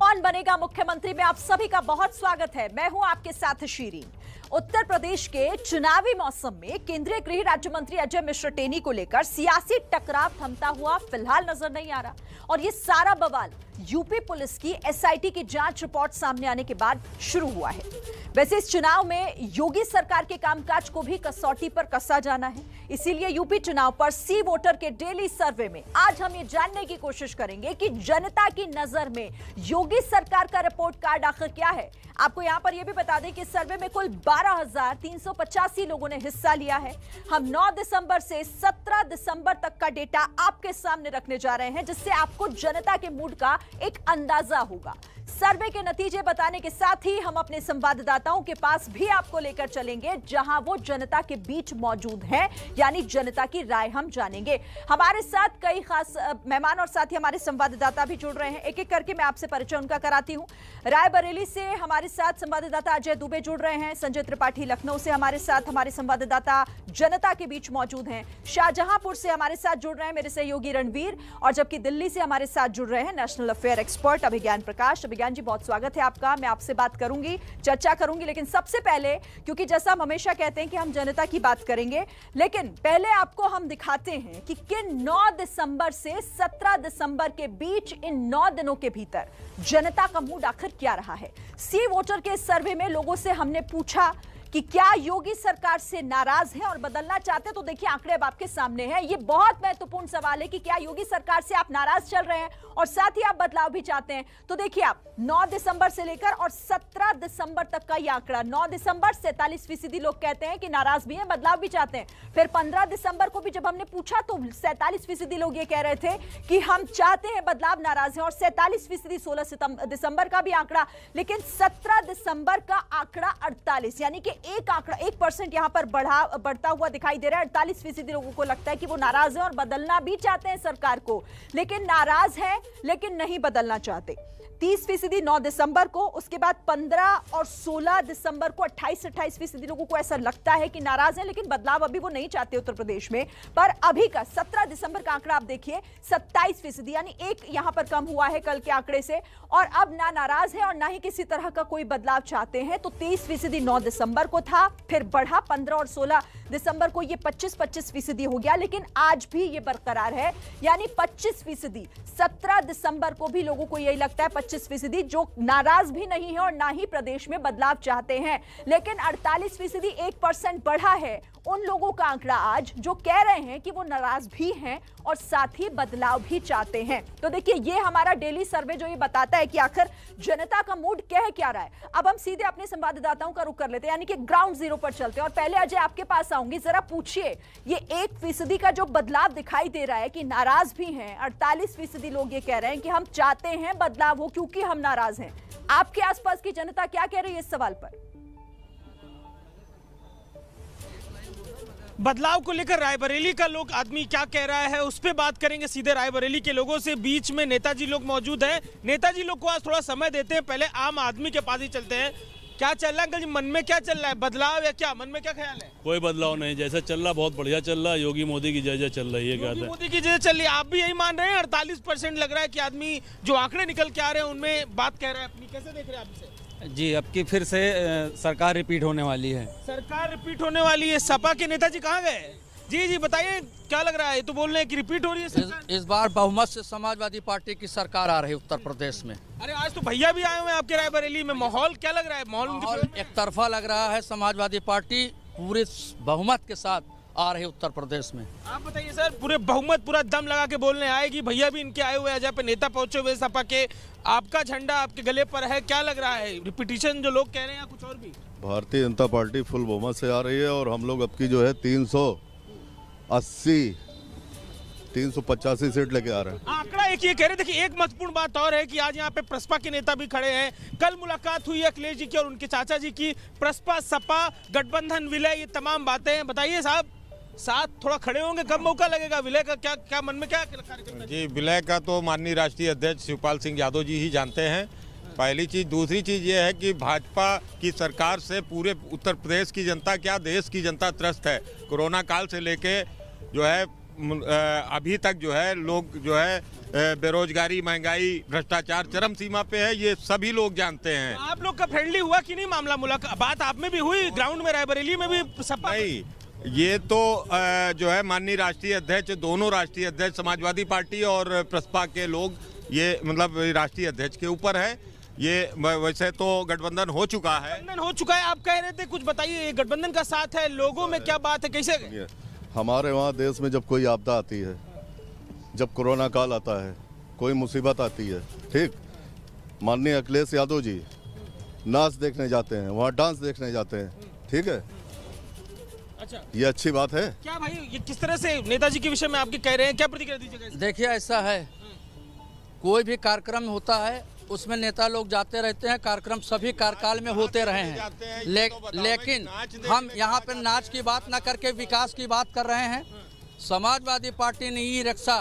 कौन बनेगा मुख्यमंत्री में आप सभी का बहुत स्वागत है। मैं हूं आपके साथ शीरीन। उत्तर प्रदेश के चुनावी मौसम में केंद्रीय गृह राज्य मंत्री अजय मिश्र टेनी को लेकर सियासी टकराव थमता हुआ फिलहाल नजर नहीं आ रहा और ये सारा बवाल यूपी पुलिस की एसआईटी की जांच रिपोर्ट सामने आने के बाद शुरू हुआ है। वैसे इस चुनाव में योगी सरकार के कामकाज को भी कसौटी पर कसा जाना है, इसीलिए यूपी चुनाव पर सी वोटर के डेली सर्वे में आज हम ये जानने की कोशिश करेंगे कि जनता की नजर में योगी सरकार का रिपोर्ट कार्ड आखिर क्या है। आपको यहां पर यह भी बता दें कि सर्वे में कुल 12,385 लोगों ने हिस्सा लिया है। हम 9 दिसंबर से 17 दिसंबर तक का डेटा आपके सामने रखने जा रहे हैं, जिससे आपको जनता के मूड का एक अंदाजा होगा। सर्वे के नतीजे बताने के साथ ही हम अपने संवाददाताओं के पास भी आपको लेकर चलेंगे, जहां वो जनता के बीच मौजूद हैं, यानी जनता की राय हम जानेंगे। हमारे साथ कई खास मेहमान और साथ ही हमारे संवाददाता भी जुड़ रहे हैं। एक एक करके मैं आपसे परिचय उनका कराती हूं। रायबरेली से हमारे साथ संवाददाता अजय दुबे जुड़ रहे हैं। संजय त्रिपाठी लखनऊ से हमारे साथ हमारे संवाददाता जनता के बीच मौजूद हैं। शाहजहांपुर से हमारे साथ जुड़ रहे हैं मेरे सहयोगी रणवीर, और जबकि दिल्ली से हमारे साथ जुड़ रहे हैं नेशनल अफेयर एक्सपर्ट अभिज्ञान प्रकाश। अभिज्ञान जी, बहुत स्वागत है आपका। मैं आपसे बात करूंगी, चर्चा करूंगी, लेकिन सबसे पहले, क्योंकि जैसा हम हमेशा कहते हैं कि हम जनता की बात करेंगे, लेकिन पहले आपको हम दिखाते हैं कि किन 9 दिसंबर से 17 दिसंबर के बीच इन 9 दिनों के भीतर जनता का मूड आखिर क्या रहा है। सी वोटर के सर्वे में लोगों से हमने पूछा कि क्या योगी सरकार से नाराज हैं और बदलना चाहते हैं। तो देखिए, आंकड़े अब आपके सामने हैं। ये बहुत महत्वपूर्ण सवाल है कि क्या योगी सरकार से आप नाराज चल रहे हैं और साथ ही आप बदलाव भी चाहते हैं। तो देखिए, आप 9 दिसंबर से लेकर और 17 दिसंबर तक का ये आंकड़ा। 9 दिसंबर 47% लोग कहते हैं कि नाराज भी हैं, बदलाव भी चाहते हैं। फिर 15 दिसंबर को भी जब हमने पूछा तो 47% लोग ये कह रहे थे कि हम चाहते हैं बदलाव, नाराज हैं, और 47% 16 दिसंबर का भी आंकड़ा। लेकिन 17 दिसंबर का आंकड़ा 48, यानी कि एक आंकड़ा 1% यहां पर बढ़ता हुआ दिखाई दे रहा है। 48% लोगों को लगता है कि वो नाराज हैं और बदलना भी चाहते हैं सरकार को, लेकिन नाराज हैं लेकिन नहीं बदलना चाहते। 30% 9 दिसंबर को, उसके बाद 15 और 16 दिसंबर को 28% लोगों को ऐसा लगता है कि नाराज है, लेकिन बदलाव अभी वो नहीं चाहते उत्तर प्रदेश में। पर अभी का 17 दिसंबर का आंकड़ा आप देखिए, 27%, यानी एक यहां पर कम हुआ है कल के आंकड़े से। और अब ना नाराज है और ना ही किसी तरह का कोई बदलाव चाहते हैं। तो 23% 9 दिसंबर को था, फिर बढ़ा 15 और 16 दिसंबर को ये 25% हो गया, लेकिन आज भी ये बरकरार है, यानी 25%। 17 दिसंबर को भी लोगों को यही लगता है, 25%, जो नाराज भी नहीं है और ना ही प्रदेश में बदलाव चाहते हैं। लेकिन 48%, 1% बढ़ा है उन लोगों का आंकड़ा आज, जो कह रहे हैं कि वो नाराज भी हैं और साथ ही बदलाव भी चाहते हैं। तो देखिए, ये हमारा डेली सर्वे जो ये बताता है कि आखिर जनता का मूड कह क्या रहा है। अब हम सीधे अपने संवाददाताओं का रुख कर लेते हैं, यानी कि ग्राउंड जीरो पर चलते हैं। और पहले अजय आपके पास आऊंगी, जरा पूछिए, ये 1% का जो बदलाव दिखाई दे रहा है कि नाराज भी हैं, 48% लोग ये कह रहे हैं कि हम चाहते हैं बदलाव हो क्योंकि हम नाराज हैं। आपके आसपास की जनता क्या कह रही है इस सवाल पर? बदलाव को लेकर रायबरेली का लोग आदमी क्या कह रहा है, उस पर बात करेंगे सीधे रायबरेली के लोगों से। बीच में नेताजी लोग मौजूद हैं। नेताजी लोग को आज थोड़ा समय देते हैं, पहले आम आदमी के पास ही चलते हैं। क्या चल रहा है अंकल जी, मन में क्या चल रहा है, बदलाव या क्या, मन में क्या ख्याल है? कोई बदलाव नहीं, जैसा चल रहा बहुत बढ़िया चल रहा है। योगी मोदी की जय जय चल रही है। क्या मोदी की जय चल रही है, आप भी यही मान रहे हैं? 48% लग रहा है कि आदमी जो आंकड़े निकल के आ रहे हैं उनमें बात कह रहा है अपनी। कैसे देख रहे हैं आप इसे? जी, अब की फिर से सरकार रिपीट होने वाली है। सरकार रिपीट होने वाली है। सपा के नेताजी कहाँ गए? जी बताइए, क्या लग रहा है? तो बोल रहे हैं कि रिपीट हो रही है सरकार। इस बार बहुमत से समाजवादी पार्टी की सरकार आ रही है उत्तर प्रदेश में। अरे आज तो भैया भी आए हुए हैं आपके रायबरेली में, माहौल क्या लग रहा है? माहौल एक तरफा लग रहा है। समाजवादी पार्टी पूरे बहुमत के साथ आ रही है उत्तर प्रदेश में। आप बताइए सर, पूरे बहुमत, पूरा दम लगा के बोलने आएगी? भैया भी इनके आए हुए हैं, अजय पे नेता पहुंचे हुए सपा के, आपका झंडा आपके गले पर है, क्या लग रहा है? रिपीटिशन जो लोग कह रहे हैं, कुछ और भी? भारतीय जनता पार्टी फुल बहुमत से आ रही है और हम लोग अब की जो है 385 सीट लेके आ रहे हैं। आंकड़ा एक ये कह रहे। देखिए, एक महत्वपूर्ण बात और है कि आज यहाँ पे प्रसपा के नेता भी खड़े हैं। कल मुलाकात हुई अखिलेश जी की और उनके चाचा जी की। प्रसपा, सपा, गठबंधन, विलय, ये तमाम बातें हैं। बताइए साहब, साथ थोड़ा खड़े होंगे, कब मौका लगेगा? विलय का क्या मन में क्या कार्यक्रम है? जी, विलय का तो माननीय राष्ट्रीय अध्यक्ष शिवपाल सिंह यादव जी ही जानते हैं। पहली चीज़। दूसरी चीज़ ये है कि भाजपा की सरकार से पूरे उत्तर प्रदेश की जनता, क्या देश की जनता त्रस्त है। कोरोना काल से लेके जो है अभी तक जो है लोग जो है बेरोजगारी, महंगाई, भ्रष्टाचार चरम सीमा पे है, ये सभी लोग जानते हैं। आप लोग का फ्रेंडली हुआ कि नहीं मामला? मुलाकात बात आप में भी हुई, ग्राउंड में रायबरेली में भी सपा? नहीं, ये तो जो है माननीय राष्ट्रीय अध्यक्ष, दोनों राष्ट्रीय अध्यक्ष समाजवादी पार्टी और प्रसपा के लोग, ये मतलब राष्ट्रीय अध्यक्ष के ऊपर है। ये वैसे तो गठबंधन हो चुका है। गठबंधन हो चुका है, आप कह रहे थे, कुछ बताइए। गठबंधन का साथ है, लोगों में क्या बात है, कैसे? हमारे वहाँ देश में जब कोई आपदा आती है, जब कोरोना काल आता है, कोई मुसीबत आती है, ठीक, माननीय अखिलेश यादव जी नाच देखने जाते हैं, वहाँ डांस देखने जाते हैं, ठीक है। अच्छा, ये अच्छी बात है क्या भाई? ये किस तरह से नेताजी के विषय में आपके कह रहे हैं, क्या प्रतिक्रिया दीजिएगा? देखिए, ऐसा है, कोई भी कार्यक्रम होता है उसमें नेता लोग जाते रहते हैं, कार्यक्रम सभी कार्यकाल में होते रहे हैं, लेकिन हम यहाँ पे नाच की बात ना करके विकास की बात कर रहे हैं। समाजवादी पार्टी ने ई रिक्शा,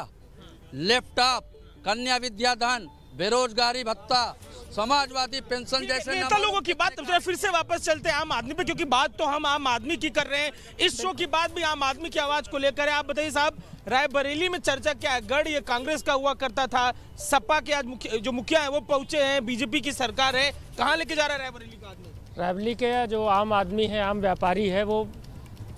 लैपटॉप, कन्या विद्याधन, बेरोजगारी भत्ता, समाजवादी पेंशन जैसे नेता लोगों की बात फिर से वापस चलते हैं आम आदमी पे, क्योंकि बात तो हम आम आदमी की कर रहे हैं। इस शो की बात भी आम आदमी की आवाज को लेकर है। आप बताइए साहब, रायबरेली में चर्चा क्या है? गढ़ ये कांग्रेस का हुआ करता था, सपा के आज जो मुखिया है वो पहुंचे हैं, बीजेपी की सरकार है, कहाँ लेके जा रहा है रायबरेली का आदमी? रायबरेली के जो आम आदमी है, आम व्यापारी है, वो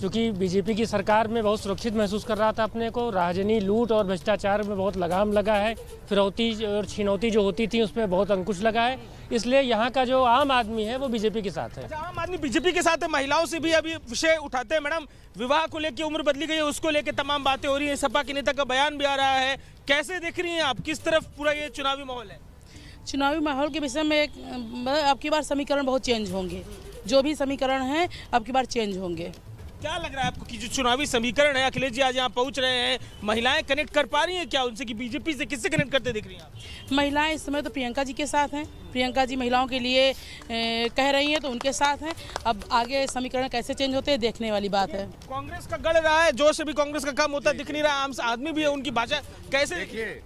चूँकि बीजेपी की सरकार में बहुत सुरक्षित महसूस कर रहा था अपने को, राजनीति, लूट और भ्रष्टाचार में बहुत लगाम लगा है, फिरौती और छिनौती जो होती थी उसमें बहुत अंकुश लगा है, इसलिए यहाँ का जो आम आदमी है वो बीजेपी के साथ है। आम आदमी बीजेपी के साथ है। महिलाओं से भी अभी विषय उठाते हैं मैडम, विवाह को लेकर उम्र बदली गई है, उसको लेकर तमाम बातें हो रही है, सपा के नेता का बयान भी आ रहा है, कैसे देख रही हैं आप? किस तरफ पूरा ये चुनावी माहौल है? चुनावी माहौल के विषय में अब की बार समीकरण बहुत चेंज होंगे, जो भी समीकरण हैं अब की बार चेंज होंगे। क्या लग रहा है आपको कि जो चुनावी समीकरण है, अखिलेश जी आज यहाँ पहुँच रहे हैं, महिलाएं कनेक्ट कर पा रही हैं क्या उनसे, कि बीजेपी से किससे कनेक्ट करते दिख रही हैं आप? महिलाएं इस समय तो प्रियंका जी के साथ हैं, प्रियंका जी महिलाओं के लिए कह रही हैं तो उनके साथ हैं। अब आगे समीकरण कैसे चेंज होते हैं देखने वाली बात है। कांग्रेस का गढ़ रहा है, जोश से भी कांग्रेस का कम होता दिख नहीं रहा, आम आदमी भी है, उनकी भाषा कैसे? देखिए,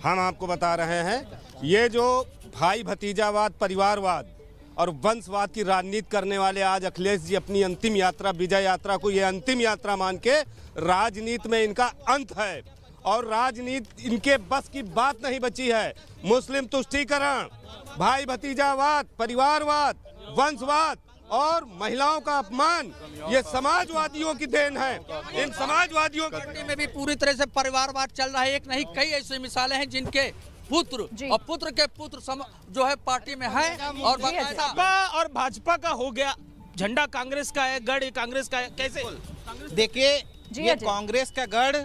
हम आपको बता रहे हैं, ये जो भाई भतीजावाद, परिवारवाद और वंशवाद की राजनीति करने वाले आज अखिलेश जी अपनी अंतिम यात्रा, विजय यात्रा को ये अंतिम यात्रा मान के राजनीति में इनका अंत है, और राजनीति इनके बस की बात नहीं बची है। मुस्लिम तुष्टीकरण, भाई भतीजावाद, परिवारवाद, वंशवाद और महिलाओं का अपमान, ये समाजवादियों की देन है। इन समाजवादियों में भी पूरी तरह से परिवारवाद चल रहा है। एक नहीं, कई ऐसी मिसालें हैं जिनके पुत्र और पुत्र के पुत्र जो है पार्टी में है, और सपा और भाजपा का हो गया, झंडा कांग्रेस का है, गढ़ कांग्रेस का है, कैसे? देखिए, ये कांग्रेस का गढ़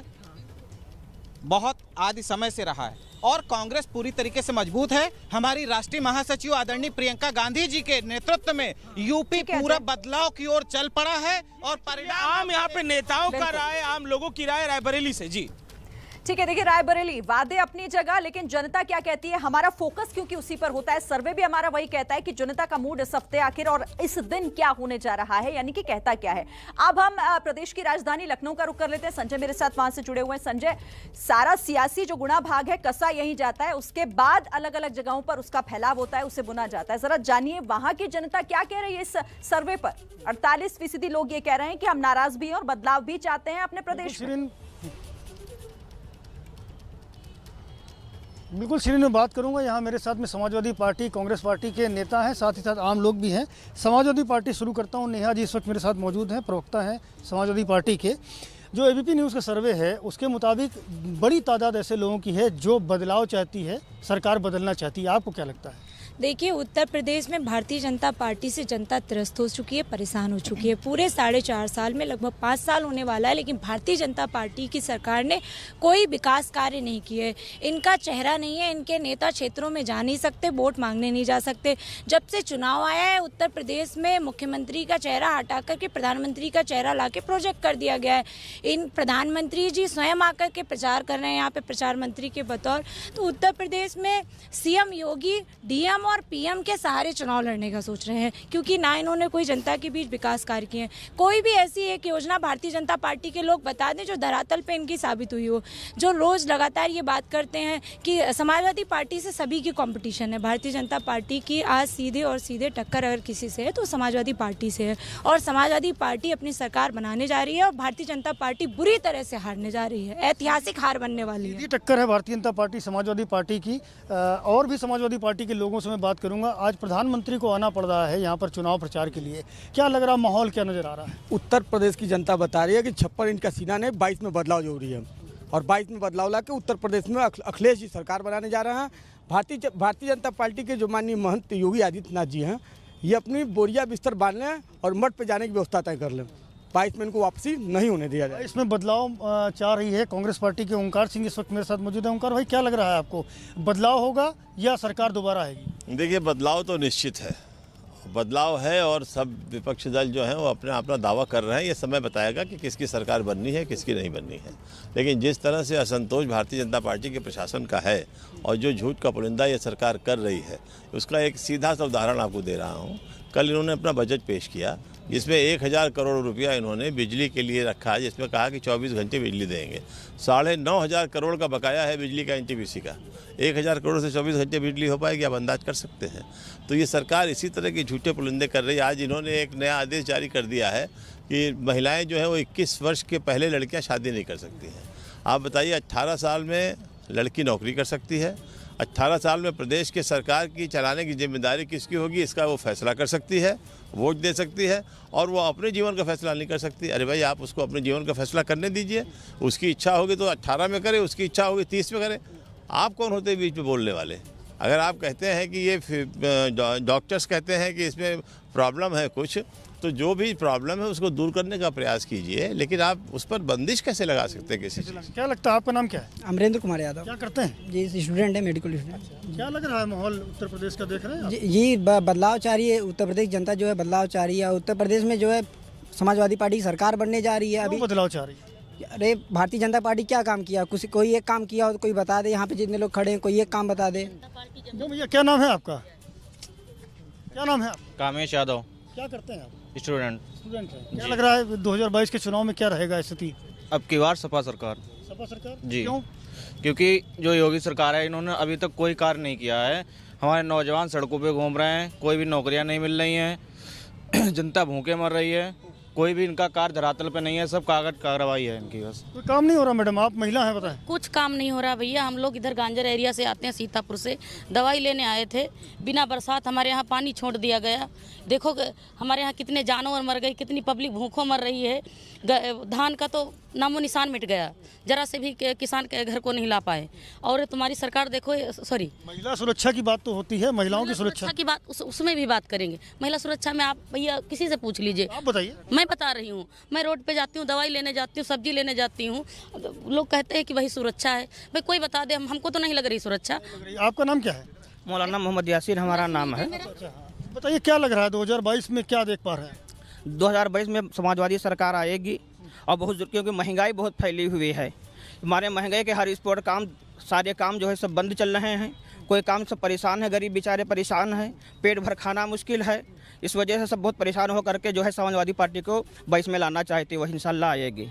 बहुत आदि समय से रहा है और कांग्रेस पूरी तरीके से मजबूत है। हमारी राष्ट्रीय महासचिव आदरणीय प्रियंका गांधी जी के नेतृत्व में यूपी पूरा बदलाव की ओर चल पड़ा है, और परिणाम आम यहाँ पे नेताओं का राय, आम लोगों की राय रायबरेली से। जी ठीक है, देखिए रायबरेली वादे अपनी जगह, लेकिन जनता क्या कहती है, हमारा फोकस क्योंकि उसी पर होता है। सर्वे भी हमारा वही कहता है कि जनता का मूड इस हफ्ते आखिर और इस दिन क्या होने जा रहा है, यानी कि कहता क्या है। अब हम प्रदेश की राजधानी लखनऊ का रुख कर लेते हैं। संजय मेरे साथ वहां से जुड़े हुए हैं। संजय, सारा सियासी जो गुणा भाग है कसा यहीं जाता है, उसके बाद अलग अलग जगहों पर उसका फैलाव होता है, उसे बुना जाता है। जरा जानिए वहां की जनता क्या कह रही है इस सर्वे पर। 48% लोग ये कह रहे हैं कि हम नाराज भी हैं और बदलाव भी चाहते हैं अपने प्रदेश में। बिल्कुल श्रीन में बात करूंगा। यहाँ मेरे साथ में समाजवादी पार्टी, कांग्रेस पार्टी के नेता हैं, साथ ही साथ आम लोग भी हैं। समाजवादी पार्टी शुरू करता हूँ। नेहा जी इस वक्त मेरे साथ मौजूद हैं, प्रवक्ता हैं समाजवादी पार्टी के। जो एबीपी न्यूज़ का सर्वे है उसके मुताबिक बड़ी तादाद ऐसे लोगों की है जो बदलाव चाहती है, सरकार बदलना चाहती है। आपको क्या लगता है? देखिए, उत्तर प्रदेश में भारतीय जनता पार्टी से जनता त्रस्त हो चुकी है, परेशान हो चुकी है। पूरे 4.5 साल में लगभग 5 साल होने वाला है, लेकिन भारतीय जनता पार्टी की सरकार ने कोई विकास कार्य नहीं किए। इनका चेहरा नहीं है, इनके नेता क्षेत्रों में जा नहीं सकते, वोट मांगने नहीं जा सकते। जब से चुनाव आया है उत्तर प्रदेश में मुख्यमंत्री का चेहरा हटा करके प्रधानमंत्री का चेहरा लाके प्रोजेक्ट कर दिया गया है। इन प्रधानमंत्री जी स्वयं आकर के प्रचार कर रहे हैं यहाँ पे प्रचार मंत्री के बतौर। तो उत्तर प्रदेश में सीएम योगी, डीएम और पीएम के सहारे चुनाव लड़ने का सोच रहे हैं, क्योंकि ना इन्होंने कोई जनता के बीच विकास कार्य किए हैं। कोई भी ऐसी एक योजना भारतीय जनता पार्टी के लोग बता दें जो धरातल पे इनकी साबित हुई हो। जो रोज लगातार ये बात करते हैं कि समाजवादी पार्टी से सभी की कंपटीशन है, भारतीय जनता पार्टी की आज सीधे और सीधे टक्कर अगर किसी से है तो समाजवादी पार्टी से है, और समाजवादी पार्टी अपनी सरकार बनाने जा रही है और भारतीय जनता पार्टी बुरी तरह से हारने जा रही है, ऐतिहासिक हार बनने वाली है। ये टक्कर है भारतीय जनता पार्टी समाजवादी पार्टी की। और भी समाजवादी पार्टी के लोगों से मैं बात करूंगा। आज प्रधानमंत्री को आना पड़ रहा है यहाँ पर चुनाव प्रचार के लिए, क्या लग रहा, माहौल क्या नजर आ रहा है? उत्तर प्रदेश की जनता बता रही है कि 56 इंच का सीना ने 22 में बदलाव जरूरी है, और 22 में बदलाव ला के उत्तर प्रदेश में अखिलेश जी सरकार बनाने जा रहे हैं। भारतीय जनता पार्टी के जो माननीय महंत योगी आदित्यनाथ जी हैं, ये अपनी बोरिया बिस्तर बांध लें और मठ पे जाने की व्यवस्था तय कर लें। 22 में इनको वापसी नहीं होने दिया जाए। इसमें बदलाव चाह रही है कांग्रेस पार्टी के ओंकार सिंह इस वक्त मेरे साथ मौजूद है। ओंकार भाई, क्या लग रहा है आपको, बदलाव होगा या सरकार दोबारा आएगी? देखिए, बदलाव तो निश्चित है, बदलाव है और सब विपक्षी दल जो हैं वो अपना दावा कर रहे हैं। ये समय बताएगा कि किसकी सरकार बननी है, किसकी नहीं बननी है। लेकिन जिस तरह से असंतोष भारतीय जनता पार्टी के प्रशासन का है और जो झूठ का पुलिंदा ये सरकार कर रही है, उसका एक सीधा सा उदाहरण आपको दे रहा हूँ। कल इन्होंने अपना बजट पेश किया जिसमें 1000 करोड़ रुपया इन्होंने बिजली के लिए रखा है, जिसमें कहा कि 24 घंटे बिजली देंगे। 9,500 करोड़ का बकाया है बिजली का एनटीपीसी का। 1000 करोड़ से 24 घंटे बिजली हो पाएगी, आप अंदाज कर सकते हैं। तो ये सरकार इसी तरह के झूठे पुलिंदे कर रही है। आज इन्होंने एक नया आदेश जारी कर दिया है कि महिलाएं जो है वो 21 वर्ष के पहले लड़कियां शादी नहीं कर सकती हैं। आप बताइए, 18 साल में लड़की नौकरी कर सकती है, 18 साल में प्रदेश के सरकार की चलाने की जिम्मेदारी किसकी होगी इसका वो फैसला कर सकती है, वोट दे सकती है, और वो अपने जीवन का फैसला नहीं कर सकती। अरे भाई, आप उसको अपने जीवन का फैसला करने दीजिए। उसकी इच्छा होगी तो 18 में करे, उसकी इच्छा होगी 30 में करे। आप कौन होते हैं बीच में बोलने वाले? अगर आप कहते हैं कि ये डॉक्टर्स कहते हैं कि इसमें प्रॉब्लम है कुछ, तो जो भी प्रॉब्लम है उसको दूर करने का प्रयास कीजिए, लेकिन आप उस पर बंदिश कैसे लगा सकते हैं किसी चीज़? क्या लगता है, आपका नाम क्या है? अमरेंद्र कुमार यादव। क्या करते हैं? जी, स्टूडेंट है, मेडिकल स्टूडेंट। क्या लग रहा है माहौल उत्तर प्रदेश का, देख रहे हैं आप? जी, बदलाव चाह रही है उत्तर प्रदेश जनता, जो है बदलाव चाह रही है। उत्तर प्रदेश में जो है समाजवादी पार्टी की सरकार बनने जा रही है। अभी बदलाव चाह रही है? अरे, भारतीय जनता पार्टी क्या काम किया? कोई एक काम किया हो तो कोई बता दे। यहाँ पे जितने लोग खड़े हैं कोई एक काम बता दे। भैया, क्या नाम है आपका? क्या नाम है आपका? कामेश यादव। क्या करते हैं आप? स्टूडेंट है। क्या लग रहा है 2022 के चुनाव में क्या रहेगा स्थिति? अब की बार सपा सरकार। सपा सरकार जी। क्यों? क्योंकि जो योगी सरकार है इन्होंने अभी तक कोई कार्य नहीं किया है। हमारे नौजवान सड़कों पे घूम रहे हैं, कोई भी नौकरियां नहीं मिल रही हैं, जनता भूखे मर रही है, कोई भी इनका कार्य धरातल पे नहीं है, सब कागज कार्रवाई है इनकी बस। कोई काम नहीं हो रहा? मैडम, आप महिला हैं, बताएं। कुछ काम नहीं हो रहा भैया। हम लोग इधर गांजर एरिया से आते हैं, सीतापुर से दवाई लेने आए थे। बिना बरसात हमारे यहाँ पानी छोड़ दिया गया। देखो हमारे यहाँ कितने जानवर मर गए, कितनी पब्लिक भूखों मर रही है। धान का तो नामो निशान मिट गया, जरा से भी किसान के घर को नहीं ला पाए। और तुम्हारी सरकार देखो, सॉरी, महिला सुरक्षा की बात तो होती है, महिलाओं की सुरक्षा की बात उसमें भी बात करेंगे। महिला सुरक्षा में आप भैया किसी से पूछ लीजिए। आप बताइए। मैं बता रही हूँ, मैं रोड पे जाती हूँ, दवाई लेने जाती हूँ, सब्जी लेने जाती हूँ, लोग कहते हैं कि वही सुरक्षा है। भाई कोई बता दे, हमको तो नहीं लग रही सुरक्षा। आपका नाम क्या है? मौलाना मोहम्मद यासीर हमारा नाम है। बताइए, क्या लग रहा है 2022 में क्या देख पा रहे हैं? 2022 में समाजवादी सरकार आएगी, और बहुत, क्योंकि महंगाई बहुत फैली हुई है। हमारे महंगाई के हर स्पॉट काम, सारे काम जो है सब बंद चल रहे हैं। कोई काम सब परेशान है, गरीब बेचारे परेशान हैं, पेट भर खाना मुश्किल है। इस वजह से सब बहुत परेशान हो करके जो है समाजवादी पार्टी को 22 में लाना चाहते, वही इंशाल्लाह आएगी।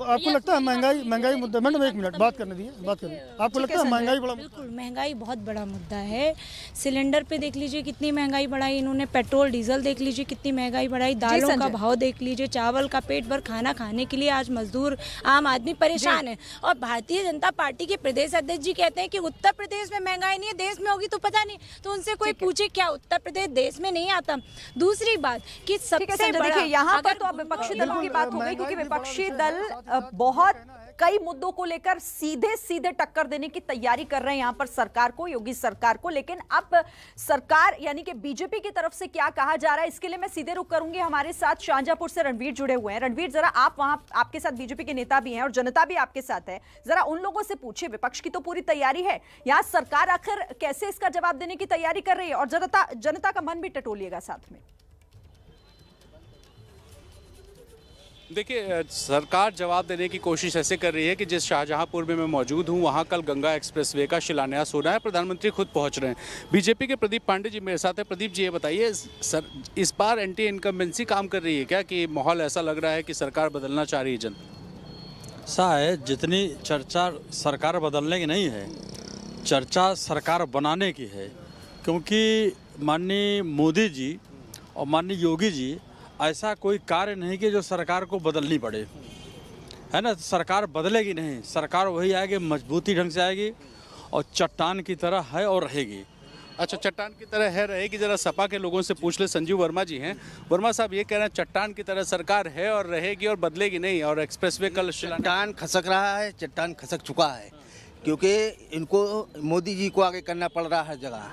आपको लगता है महंगाई मुद्दा? मैडम, एक मिनट बात करने दीजिए, बात करिए। आपको लगता है महंगाई बड़ा? बिल्कुल, महंगाई बहुत बड़ा मुद्दा है। सिलेंडर पे देख लीजिए कितनी महंगाई बढ़ाई इन्होंने, पेट्रोल डीजल देख लीजिए कितनी महंगाई बढ़ाई, दालों का भाव देख लीजिए, चावल का पेट भर खाना खाने के लिए आज मजदूर आम आदमी परेशान है। और भारतीय जनता पार्टी के प्रदेश अध्यक्ष जी कहते हैं कि उत्तर प्रदेश में महंगाई नहीं है, देश में होगी तो पता नहीं। तो उनसे कोई पूछे, क्या उत्तर प्रदेश देश में नहीं आता? दूसरी बात कि सबसे बड़ा, यहाँ पर तो अब विपक्षी दलों की बात हो गई, क्योंकि विपक्षी दल बहुत कई मुद्दों को लेकर सीधे सीधे टक्कर देने की तैयारी कर रहे हैं यहाँ पर सरकार को, योगी सरकार को। लेकिन अब सरकार यानी कि बीजेपी की तरफ से क्या कहा जा रहा है, इसके लिए मैं सीधे रुख करूंगी। हमारे साथ शाहजहांपुर से रणवीर जुड़े हुए हैं। रणवीर, जरा आप वहां, आपके साथ बीजेपी के नेता भी हैं और जनता भी आपके साथ है, जरा उन लोगों से पूछिए, विपक्ष की तो पूरी तैयारी है, यहाँ सरकार आखिर कैसे इसका जवाब देने की तैयारी कर रही है, और जनता का मन भी टटोलिएगा साथ में। देखिए, सरकार जवाब देने की कोशिश ऐसे कर रही है कि जिस शाहजहांपुर में मैं मौजूद हूं वहां कल गंगा एक्सप्रेसवे का शिलान्यास हो रहा है। प्रधानमंत्री खुद पहुंच रहे हैं। बीजेपी के प्रदीप पांडे जी मेरे साथ है। प्रदीप जी, ये बताइए, सर इस बार एंटी इनकम्बेंसी काम कर रही है क्या, कि माहौल ऐसा लग रहा है कि सरकार बदलना चाह रही है जनता? ऐसा है, जितनी चर्चा सरकार बदलने की नहीं है, चर्चा सरकार बनाने की है। क्योंकि माननीय मोदी जी और माननीय योगी जी ऐसा कोई कार्य नहीं कि जो सरकार को बदलनी पड़े, है ना। सरकार बदलेगी नहीं, सरकार वही आएगी, मजबूती ढंग से आएगी और चट्टान की तरह है और रहेगी। अच्छा, चट्टान की तरह है रहेगी। जरा सपा के लोगों से पूछ ले। संजीव वर्मा जी हैं। वर्मा साहब ये कह रहे हैं चट्टान की तरह सरकार है और रहेगी और बदलेगी नहीं, और एक्सप्रेसवे कल चट्टान खसक रहा है, चट्टान खसक चुका है, क्योंकि इनको मोदी जी को आगे करना पड़ रहा है। जगह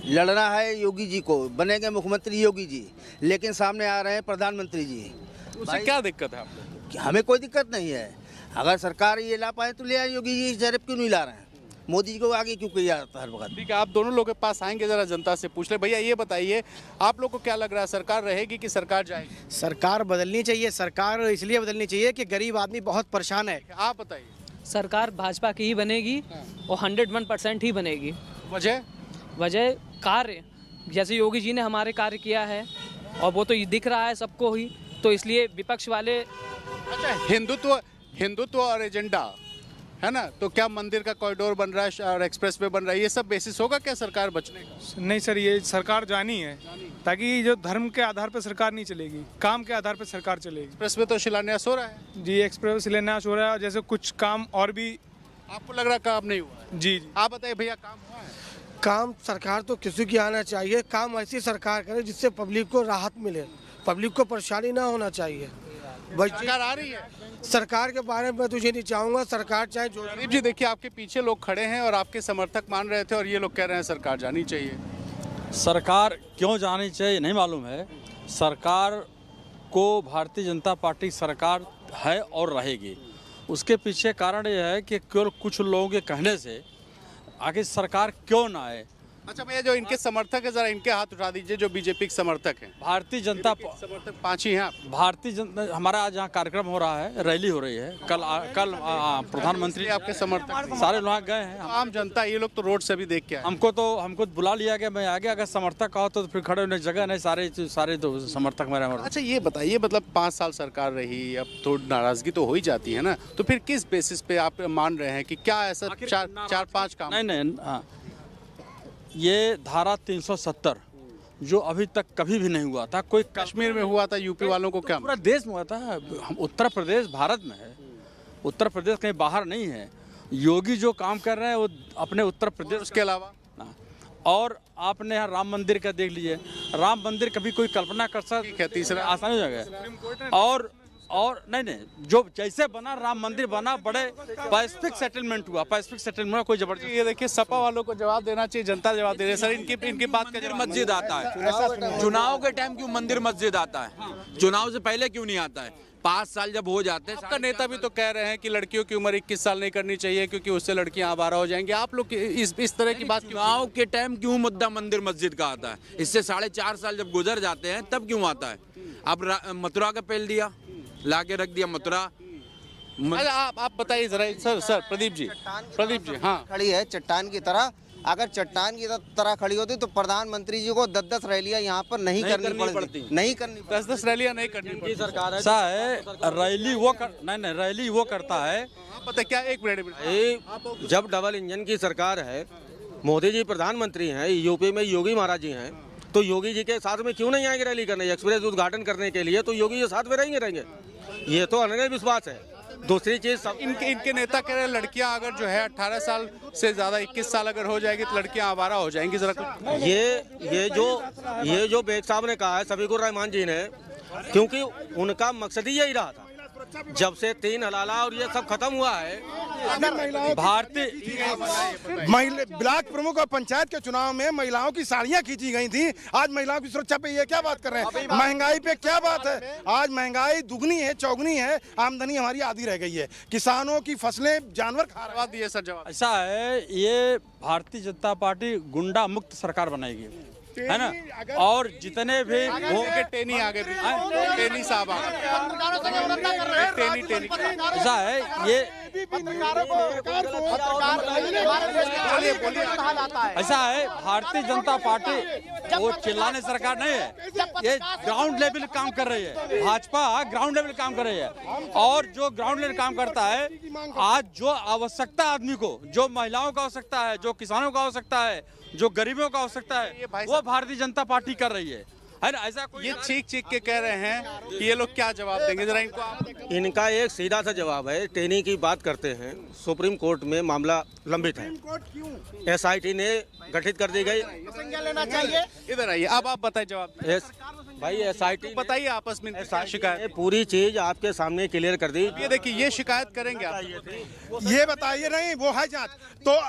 लड़ना है योगी जी को, बनेंगे मुख्यमंत्री योगी जी, लेकिन सामने आ रहे हैं प्रधानमंत्री जी। उससे क्या दिक्कत है आपको? हमें कोई दिक्कत नहीं है। अगर सरकार ये ला पाए तो ले आए। योगी जी जरूर क्यों नहीं ला रहे हैं? मोदी जी को आगे क्यों किया जाता है हर वक्त? ठीक है, आप दोनों लोगों के पास आएंगे, जरा जनता से पूछ ले। भैया ये बताइए, आप लोग को क्या लग रहा है, सरकार रहेगी कि सरकार जाएगी? सरकार बदलनी चाहिए। सरकार इसलिए बदलनी चाहिए कि गरीब आदमी बहुत परेशान है। आप बताइए। सरकार भाजपा की ही बनेगी और 101% ही बनेगी। वजह कार्य, जैसे योगी जी ने हमारे कार्य किया है और वो तो दिख रहा है सबको ही, तो इसलिए विपक्ष वाले। अच्छा, हिंदुत्व और एजेंडा है ना, तो क्या मंदिर का कॉरिडोर बन रहा है और एक्सप्रेसवे बन रहा है, ये सब बेसिस होगा क्या सरकार बचने का? नहीं सर, ये सरकार जानी है, ताकि जो धर्म के आधार पर सरकार नहीं चलेगी, काम के आधार पर सरकार चलेगी। एक्सप्रेसवे तो शिलान्यास हो रहा है। जी, एक्सप्रेसवे शिलान्यास हो रहा है, और जैसे कुछ काम और भी। आपको लग रहा काम नहीं हुआ है? जी। आप बताइए भैया, काम हुआ है? काम सरकार तो किसी की आना चाहिए। काम ऐसी सरकार करे जिससे पब्लिक को राहत मिले, पब्लिक को परेशानी ना होना चाहिए। सरकार आ रही है। सरकार के बारे में तुझे नहीं चाहूँगा। सरकार चाहे जो। प्रदीप जी देखिए, आपके पीछे लोग खड़े हैं और आपके समर्थक मान रहे थे, और ये लोग कह रहे हैं सरकार जानी चाहिए। सरकार क्यों जानी चाहिए नहीं मालूम है। सरकार को भारतीय जनता पार्टी सरकार है और रहेगी। उसके पीछे कारण यह है कि केवल कुछ लोगों के कहने से आगे सरकार क्यों ना आए। अच्छा भैया, जो इनके समर्थक है जरा इनके हाथ उठा दीजिए, जो बीजेपी के समर्थक हैं। भारतीय जनता समर्थक 5 ही हैं। भारतीय जनता, हमारा आज यहाँ कार्यक्रम हो रहा है, रैली हो रही है। कल प्रधानमंत्री आपके समर्थक सारे लोग गए हैं। आम जनता, ये लोग तो रोड से भी देख के आए। हमको बुला लिया गया, मैं आ गया। अगर समर्थक कहो तो फिर खड़े होने जगह नहीं, सारे तो समर्थक मेरे। अच्छा ये बताइए, मतलब 5 साल सरकार रही, अब तो नाराजगी तो हो ही जाती है ना, तो फिर किस बेसिस पे आप मान रहे हैं कि क्या ऐसा 4-5 काम? नहीं, ये धारा 370 जो अभी तक कभी भी नहीं हुआ था। कोई कश्मीर में हुआ था, यूपी वालों को क्या? पूरा देश में हुआ था। हम उत्तर प्रदेश भारत में है, उत्तर प्रदेश कहीं बाहर नहीं है। योगी जो काम कर रहे हैं वो अपने उत्तर प्रदेश, उसके अलावा। और आपने यहाँ राम मंदिर का देख लीजिए। राम मंदिर कभी कोई कल्पना कर सकता? तीसरा आसानी हो जाएगा। और नहीं, जो जैसे बना राम मंदिर बना, बड़े पैसिफिक सेटलमेंट हुआ, पैसिफिक सेटलमेंट कोई जबरदस्त। ये देखिए, सपा वालों को जवाब देना चाहिए, जनता जवाब दे रही है। सर इनकी बात का जवाब। मस्जिद आता है चुनाव के टाइम क्यों मंदिर मस्जिद आता है? चुनाव से पहले क्यों नहीं आता है? 5 साल जब हो जाते हैं। आपका नेता भी तो कह रहे हैं कि लड़कियों की उम्र 21 साल नहीं करनी चाहिए, क्योंकि उससे लड़कियां आवारा हो जाएंगी। आप लोग इस तरह की बात, चुनाव के टाइम क्यों मुद्दा मंदिर मस्जिद का आता है? इससे 4.5 साल जब गुजर जाते हैं तब क्यों आता है? अब मथुरा का पेल दिया, लाके रख दिया मथुरा। आप बताइए जरा सर प्रदीप जी। हाँ, खड़ी है चट्टान की तरह। अगर चट्टान की तरह खड़ी होती तो प्रधानमंत्री जी को 10-10 रैलियां यहाँ पर नहीं करनी पड़ती। 10-10 रैलियां नहीं करनी पड़ती। सरकार है रैली वो करता है। पता क्या, एक मिनट, जब डबल इंजन की सरकार है, मोदी जी प्रधानमंत्री हैं, यूपी में योगी महाराज जी हैं, तो योगी जी के साथ में क्यों नहीं आएंगे रैली करने? एक्सप्रेस उद्घाटन करने के लिए तो योगी जी साथ में रहेंगे। ये तो अनन्य विश्वास है। दूसरी चीज, इनके नेता कह रहे हैं लड़कियां अगर जो है 18 साल से ज्यादा 21 साल अगर हो जाएगी तो लड़कियां आवारा हो जाएंगी। जरा ये जो बेग साहब ने कहा है, सफीकुर रहमान जी ने, क्योंकि उनका मकसद ही यही रहा था। जब से 3 हलाला और ये सब खत्म हुआ है, भारतीय ब्लॉक प्रमुख और पंचायत के चुनाव में महिलाओं की साड़ियां खींची गई थी। आज महिलाओं की सुरक्षा पे ये क्या बात कर रहे हैं? महंगाई पे क्या बात है? आज महंगाई दुगनी है, चौगुनी है, आमदनी हमारी आधी रह गई है, किसानों की फसलें जानवर खा रहे हैं। सर जवाब ऐसा है, ये भारतीय जनता पार्टी गुंडा मुक्त सरकार बनाएगी। है ना। और जितने भी टेनी आगे टेनी साहब ऐसा है, ये ऐसा है, भारतीय जनता पार्टी वो चिल्लाने सरकार नहीं है, ये ग्राउंड लेवल काम कर रही है। भाजपा ग्राउंड लेवल काम कर रही है, और जो ग्राउंड लेवल काम करता है, आज जो आवश्यकता आदमी को, जो महिलाओं का आवश्यकता है, जो किसानों का आवश्यकता है, जो गरीबों का आवश्यकता है, वो भारतीय जनता पार्टी कर रही है ना। ऐसा कोई ये चीख के कह रहे हैं कि ये लोग क्या जवाब देंगे, जरा इनको। इनका एक सीधा सा जवाब है, टेनी की बात करते हैं, सुप्रीम कोर्ट में मामला लंबित है, SIT ने गठित कर दी गई, लेना चाहिए। इधर आइए, अब आप बताइए जवाब। भाई SIT बताइए आपस में शिकायत, पूरी चीज आपके सामने क्लियर कर दी। ये देखिए, ये शिकायत करेंगे आप, ये बताइए। नहीं, वो है जांच। तो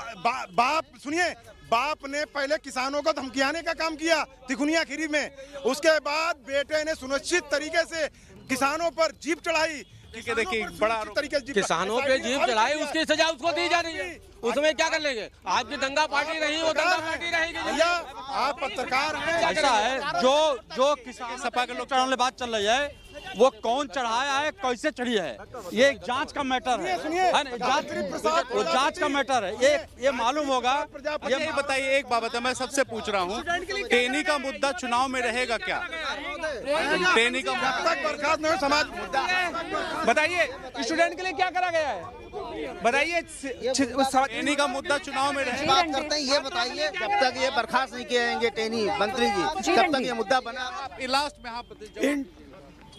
बाप सुनिए, बाप ने पहले किसानों को धमकियाने का काम किया तिकुनिया खीरी में, उसके बाद बेटे ने सुनिश्चित तरीके से किसानों पर जीप चढ़ाई। देखिए बड़ा तरीके किसानों पे जीप चढ़ाई, उसकी सजा उसको दी जा रही है, उसमें क्या कर लेंगे। आपकी दंगा पार्टी रही, वो दंगा पार्टी रहेगी। भैया आप पत्रकार हैं। ऐसा है, जो किसान सपा के लोग चढ़ाने बात चल रही है, वो कौन चढ़ाया है, कैसे चढ़ी है, ये एक जांच का मैटर है, वो जांच का मैटर है, ये मालूम होगा। ये बताइए, एक बात है, मैं सबसे पूछ रहा हूँ, टेनी का मुद्दा चुनाव में रहेगा क्या? टेनी का बर्खास्त नहीं, समाज बताइए, स्टूडेंट के लिए क्या करा गया है, बताइए। टेनी का मुद्दा चुनाव में रहेगा। बात करते हैं, ये बताइए, जब तक ये बर्खास्त नहीं किए जाएंगे टेनी मंत्री जी, तब तक ये मुद्दा बना। लास्ट में आप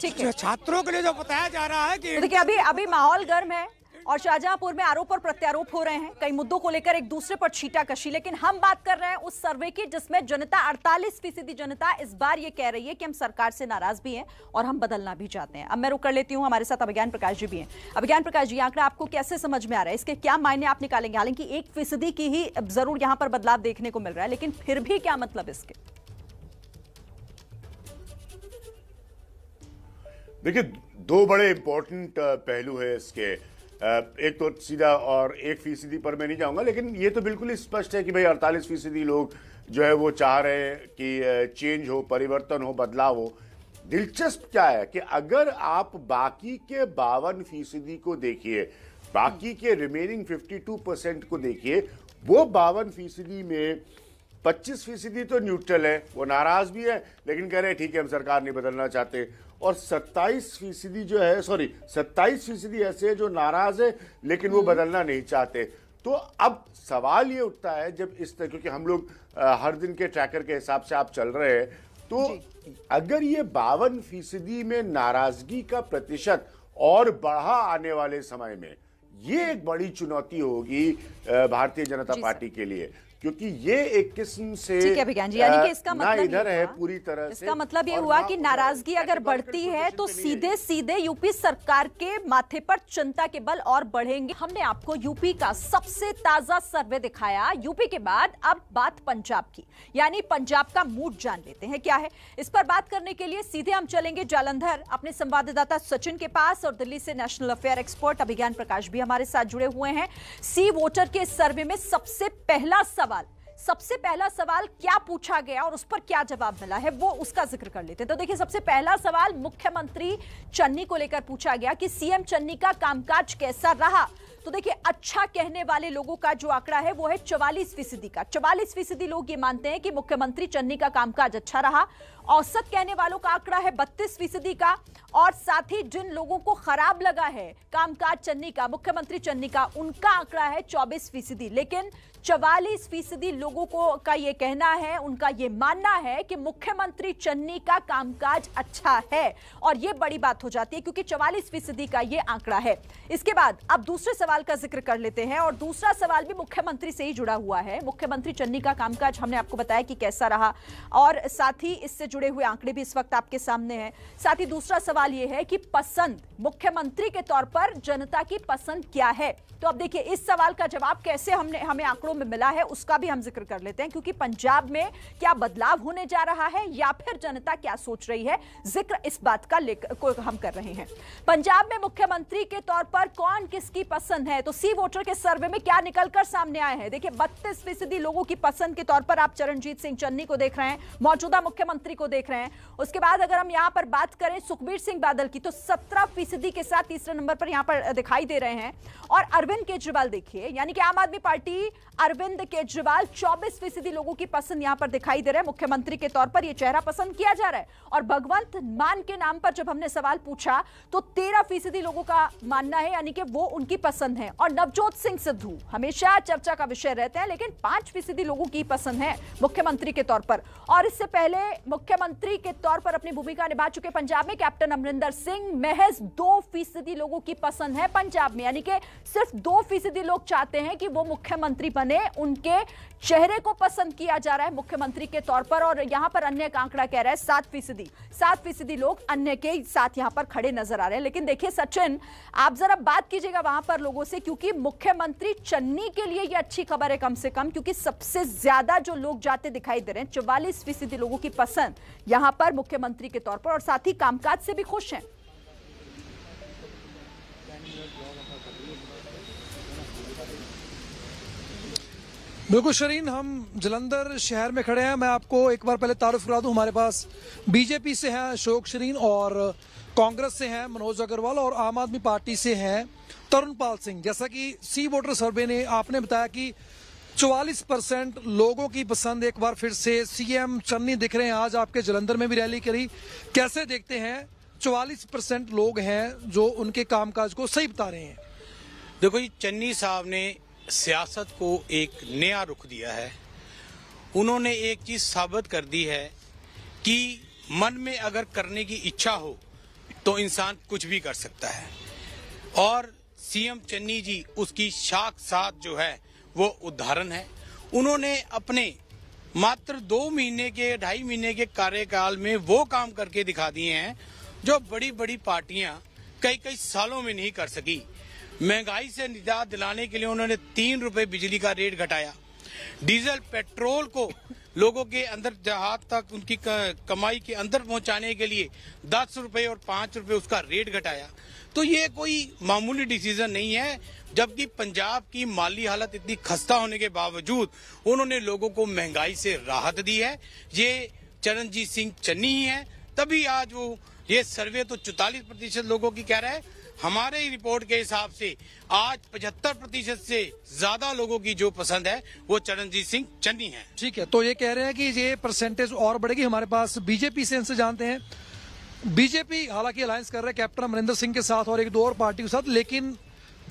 ठीक है, छात्रों के लिए जो बताया जा रहा है कि देखिए अभी माहौल गर्म है और शाहजहांपुर में आरोप और प्रत्यारोप हो रहे हैं, कई मुद्दों को लेकर एक दूसरे पर छींटाकशी। लेकिन हम बात कर रहे हैं उस सर्वे की जिसमें जनता 48% जनता इस बार ये कह रही है कि हम सरकार से नाराज भी हैं और हम बदलना भी चाहते हैं। अब मैं रुक कर लेती हूं, हमारे साथ अभिज्ञान प्रकाश जी भी हैं। अभिज्ञान प्रकाश जी, आंकड़ा आपको कैसे समझ में आ रहा है, इसके क्या मायने आप निकालेंगे? हालांकि 1% की ही जरूर यहां पर बदलाव देखने को मिल रहा है, लेकिन फिर भी क्या मतलब इसके? देखिए, दो बड़े इंपॉर्टेंट पहलू है इसके। एक तो सीधा, और 1% पर मैं नहीं जाऊंगा, लेकिन ये तो बिल्कुल ही स्पष्ट है कि भाई 48% लोग जो है वो चाह रहे हैं कि चेंज हो, परिवर्तन हो, बदलाव हो। दिलचस्प क्या है कि अगर आप बाकी के 52% को देखिए, बाकी के रिमेनिंग 52% को देखिए, वो 52% में 25% तो न्यूट्रल है, वो नाराज भी है लेकिन कह रहे हैं ठीक है हम सरकार नहीं बदलना चाहते, और 27% जो है, 27% ऐसे जो नाराज है लेकिन वो बदलना नहीं चाहते। तो अब सवाल ये उठता है, जब इस तरह, क्योंकि हम लोग हर दिन के ट्रैकर के हिसाब से आप चल रहे हैं, तो अगर ये 52% में नाराजगी का प्रतिशत और बढ़ा आने वाले समय में, ये एक बड़ी चुनौती होगी भारतीय जनता पार्टी के लिए, क्योंकि ये एक किस्म से ठीक है अभिज्ञान जी, यानी कि इसका मतलब इधर है पूरी तरह से, इसका मतलब ये हुआ कि नाराजगी अगर बढ़ती है तो सीधे सीधे यूपी सरकार के माथे पर चिंता के बल और बढ़ेंगे। हमने आपको यूपी का सबसे ताजा सर्वे दिखाया। यूपी के बाद अब बात पंजाब की, यानी पंजाब का मूड जान लेते हैं क्या है। इस पर बात करने के लिए सीधे हम चलेंगे जालंधर अपने संवाददाता सचिन के पास, और दिल्ली से नेशनल अफेयर एक्सपर्ट अभिज्ञान प्रकाश भी हमारे साथ जुड़े हुए हैं। सी वोटर के सर्वे में सबसे पहला सवाल क्या पूछा गया और उस पर क्या जवाब मिला है, वो उसका जिक्र कर लेते हैं। तो देखिए, सबसे पहला सवाल मुख्यमंत्री चन्नी को लेकर पूछा गया कि सीएम चन्नी का कामकाज कैसा रहा। तो देखिए, अच्छा कहने वाले लोगों का जो आंकड़ा है वो है 44% का। 44% लोग ये मानते हैं कि मुख्यमंत्री चन्नी का कामकाज अच्छा रहा। औसत कहने वालों का आंकड़ा है 32% का, और साथ ही जिन लोगों को खराब लगा है कामकाज चन्नी का, मुख्यमंत्री चन्नी का, उनका आंकड़ा है 24%। लेकिन 44% लोगों को का ये कहना है, उनका ये मानना है कि मुख्यमंत्री चन्नी का कामकाज अच्छा है, और ये बड़ी बात हो जाती है क्योंकि 44% का ये आंकड़ा है। इसके बाद अब दूसरे सवाल का जिक्र कर लेते हैं, और दूसरा सवाल भी मुख्यमंत्री से ही जुड़ा हुआ है। मुख्यमंत्री चन्नी का कामकाज हमने आपको बताया कि कैसा रहा, और साथ ही इससे जुड़े हुए आंकड़े भी इस वक्त आपके सामने हैं। साथ ही दूसरा सवाल यह है कि पसंद, मुख्यमंत्री के तौर पर जनता की पसंद क्या है। तो अब देखिए, इस सवाल का जवाब कैसे हमें आंकड़ों आंकड़ों में मिला है उसका भी हम जिक्र कर लेते हैं, क्योंकि पंजाब में क्या बदलाव होने जा रहा है या फिर जनता क्या सोच रही है, जिक्र इस बात का को हम कर रहे हैं। पंजाब में मुख्यमंत्री के तौर पर कौन किसकी पसंद है, तो सी वोटर के सर्वे में क्या निकलकर सामने आए हैं। देखिए 32% लोगों की पसंद के तौर पर आप चरणजीत सिंह चन्नी को देख रहे हैं, मौजूदा मुख्यमंत्री को देख रहे हैं। उसके बाद अगर हम यहां पर बात करें सुखबीर सिंह बादल की, तो 17% के साथ तीसरे नंबर पर यहां पर दिखाई दे रहे हैं। और अरविंद केजरीवाल देखिए, यानी कि आम आदमी पार्टी अरविंद केजरीवाल 24% लोगों की पसंद यहां पर दिखाई दे रहा है। मुख्यमंत्री के तौर पर यह चेहरा पसंद किया जा रहा है। और भगवंत मान के नाम पर जब हमने सवाल पूछा तो 13% लोगों का मानना है, यानी कि वो उनकी पसंद है। और नवजोत सिंह सिद्धू हमेशा चर्चा का विषय रहते हैं, लेकिन 5% लोगों की पसंद है मुख्यमंत्री के तौर पर। और इससे पहले मुख्यमंत्री के तौर पर अपनी भूमिका निभा चुके पंजाब में कैप्टन अमरिंदर सिंह, महज 2% लोगों की पसंद है पंजाब में, यानी कि सिर्फ 2% लोग चाहते हैं कि वो मुख्यमंत्री बने, उनके चेहरे को पसंद किया जा रहा है मुख्यमंत्री के तौर पर। और यहां पर अन्य का आंकड़ा कह रहा है 7% लोग अन्य के साथ यहां पर खड़े नजर आ रहे हैं। लेकिन देखिए सचिन, आप जरा बात कीजिएगा वहां पर लोगों से, क्योंकि मुख्यमंत्री चन्नी के लिए यह अच्छी खबर है कम से कम, क्योंकि सबसे ज्यादा जो लोग जाते दिखाई दे रहे हैं, 44% लोगों की पसंद यहां पर मुख्यमंत्री के तौर पर, और साथ ही कामकाज से भी खुश हैं। बिल्कुल शरीन, हम जलंधर शहर में खड़े हैं। मैं आपको एक बार पहले तारुफ करा दूं, हमारे पास बीजेपी से हैं अशोक शरीन, और कांग्रेस से हैं मनोज अग्रवाल, और आम आदमी पार्टी से हैं तरुणपाल सिंह। जैसा कि सी वोटर सर्वे ने आपने बताया कि 44% लोगों की पसंद एक बार फिर से सीएम चन्नी दिख रहे हैं। आज आपके जलंधर में भी रैली करी, कैसे देखते हैं? 44% लोग हैं जो उनके कामकाज को सही बता रहे हैं। देखो जी, चन्नी साहब ने सियासत को एक नया रुख दिया है। उन्होंने एक चीज साबित कर दी है कि मन में अगर करने की इच्छा हो तो इंसान कुछ भी कर सकता है, और सीएम चन्नी जी उसकी साक्षात जो है वो उदाहरण है। उन्होंने अपने मात्र 2 महीने के 2.5 महीने के कार्यकाल में वो काम करके दिखा दिए हैं जो बड़ी बड़ी पार्टियां कई सालों में नहीं कर सकी। महंगाई से निजात दिलाने के लिए उन्होंने 3 रुपए बिजली का रेट घटाया, डीजल पेट्रोल को लोगों के अंदर जहां तक उनकी कमाई के अंदर पहुंचाने के लिए 10 रुपए और 5 रुपए उसका रेट घटाया। तो ये कोई मामूली डिसीजन नहीं है, जबकि पंजाब की माली हालत इतनी खस्ता होने के बावजूद उन्होंने लोगों को महंगाई से राहत दी है। ये चरणजीत सिंह चन्नी ही है, तभी आज वो ये सर्वे तो 44% लोगों की कह रहा है। हमारे रिपोर्ट के हिसाब से आज 75% से ज्यादा लोगों की जो पसंद है वो चरणजीत सिंह चन्नी है। ठीक है, तो ये कह रहे हैं कि ये परसेंटेज और बढ़ेगी। हमारे पास बीजेपी से इनसे जानते हैं। बीजेपी हालांकि अलायंस कर रहे हैं कैप्टन अमरिंदर सिंह के साथ और 1-2 और पार्टी के साथ, लेकिन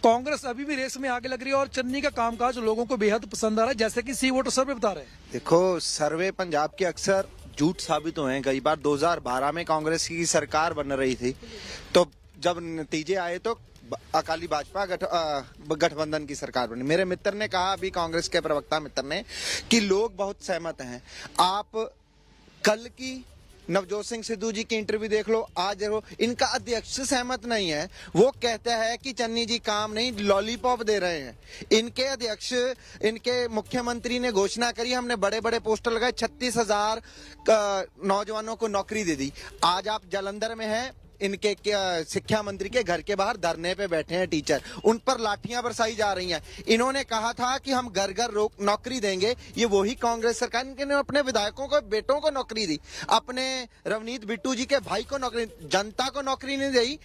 कांग्रेस अभी भी रेस में आगे लग रही है और चन्नी का कामकाज लोगों को बेहद पसंद आ रहा है, जैसे कि सी वोटर सर्वे बता रहे हैं। देखो, सर्वे पंजाब के अक्सर झूठ साबित हुए हैं। कई बार 2012 में कांग्रेस की सरकार बन रही थी, तो जब नतीजे आए तो अकाली भाजपा गठबंधन की सरकार बनी। मेरे मित्र ने कहा, अभी कांग्रेस के प्रवक्ता मित्र ने, कि लोग बहुत सहमत हैं। आप कल की नवजोत सिंह सिद्धू जी की इंटरव्यू देख लो, आज देखो, इनका अध्यक्ष सहमत नहीं है। वो कहते हैं कि चन्नी जी काम नहीं, लॉलीपॉप दे रहे हैं। इनके अध्यक्ष, इनके मुख्यमंत्री ने घोषणा करी, हमने बड़े बड़े पोस्टर लगाए, 36,000 नौजवानों को नौकरी दे दी। आज आप जलंधर में हैं, इनके शिक्षा मंत्री के घर के बाहर धरने पे बैठे हैं टीचर, उन पर लाठियां बरसाई जा रही हैं। इन्होंने कहा था कि हम घर घर नौकरी देंगे, ये वही कांग्रेस सरकार, इनके अपने विधायकों को, बेटों को नौकरी दी, अपने रवनीत बिट्टू जी के भाई को नौकरी, जनता को नौकरी नहीं दी,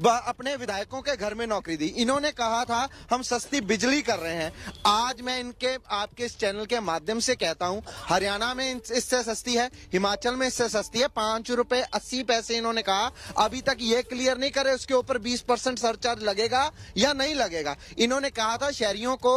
अपने विधायकों के घर में नौकरी दी। इन्होंने कहा था हम सस्ती बिजली कर रहे हैं। आज मैं इनके, आपके इस चैनल के माध्यम से कहता हूं, हरियाणा में इससे सस्ती है, हिमाचल में इससे सस्ती है, 5 रुपए 80 पैसे इन्होंने कहा। अभी तक ये क्लियर नहीं करे उसके ऊपर 20% सरचार्ज लगेगा या नहीं लगेगा। इन्होंने कहा था शहरियों को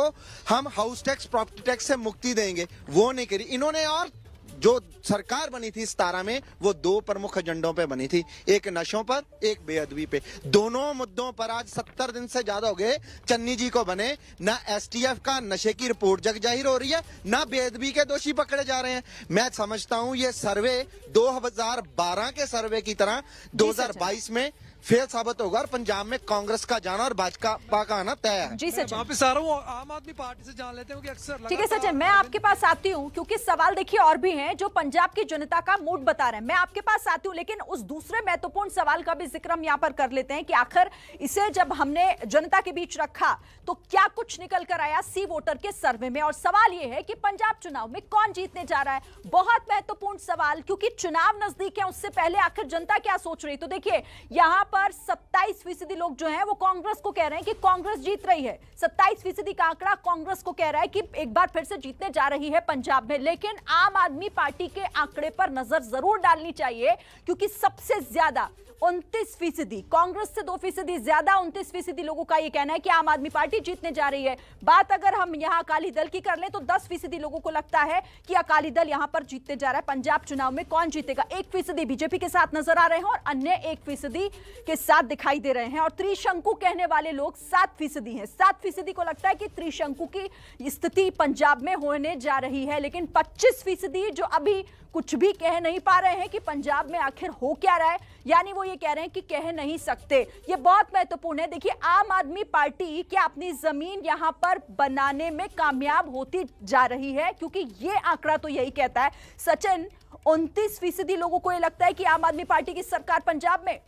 हम हाउस टैक्स, प्रॉपर्टी टैक्स से मुक्ति देंगे, वो नहीं करी इन्होंने। और जो सरकार बनी थी 17 में, वो 2 प्रमुख एजेंडों पे बनी थी, एक नशों पर, एक बेअदबी पे। दोनों मुद्दों पर आज 70 दिन से ज्यादा हो गए चन्नी जी को बने। ना एसटीएफ का नशे की रिपोर्ट जग जाहिर हो रही है, ना बेअदबी के दोषी पकड़े जा रहे हैं। मैं समझता हूं ये सर्वे 2012 के सर्वे की तरह 2022 में फेल साबित होगा और पंजाब में कांग्रेस का जाना और भाजपा का आना तय है। जी सचिन, वापस आ रहा हूँ, आम आदमी पार्टी से जान लेते हैं कि अक्सर ठीक है सचिन, मैं आपके पास आती हूँ क्योंकि सवाल देखिए और भी हैं जो पंजाब की जनता का मूड बता रहे हैं। मैं आपके पास आती हूँ, लेकिन उस दूसरे महत्वपूर्ण सवाल का भी जिक्र हम यहाँ पर कर लेते हैं कि आखिर इसे जब हमने जनता के बीच रखा तो क्या कुछ निकल कर आया सी वोटर के सर्वे में। और सवाल यह है कि पंजाब चुनाव में कौन जीतने जा रहा है, बहुत महत्वपूर्ण सवाल, क्योंकि चुनाव नजदीक है। उससे पहले आखिर जनता क्या सोच रही, तो देखिए यहाँ पर 27% लोग जो हैं वो कांग्रेस को कह रहे हैं कि कांग्रेस जीत रही है। 27% का आंकड़ा कांग्रेस को कह रहा है कि एक बार फिर से जीतने जा रही है पंजाब में। लेकिन आम आदमी पार्टी के आंकड़े पर नजर जरूर डालनी चाहिए, क्योंकि सबसे ज्यादा 29%, कांग्रेस से 2% ज्यादा 29% लोगों का यह कहना है कि आम आदमी पार्टी जीतने जा रही है। बात अगर हम यहां अकाली दल की कर लें तो 10% लोगों को लगता है कि अकाली दल यहां पर जीतने जा रहा है। पंजाब चुनाव में कौन जीतेगा, 1% बीजेपी के साथ नजर आ रहे हैं और अन्य 1% के साथ दिखाई दे रहे हैं। और त्रिशंकु कहने वाले लोग 7% हैं। 7% को लगता है कि त्रिशंकु की स्थिति पंजाब में होने जा रही है। लेकिन 25% जो अभी कुछ भी कह नहीं पा रहे हैं कि पंजाब में आखिर हो क्या रहा है, यानी वो ये कह रहे हैं कि कह नहीं सकते। ये बहुत महत्वपूर्ण है। देखिए, आम आदमी पार्टी क्या अपनी जमीन यहां पर बनाने में कामयाब होती जा रही है, क्योंकि ये आंकड़ा तो यही कहता है। सचिन, 29% लोगों को ये लगता है कि आम आदमी पार्टी की सरकार पंजाब में।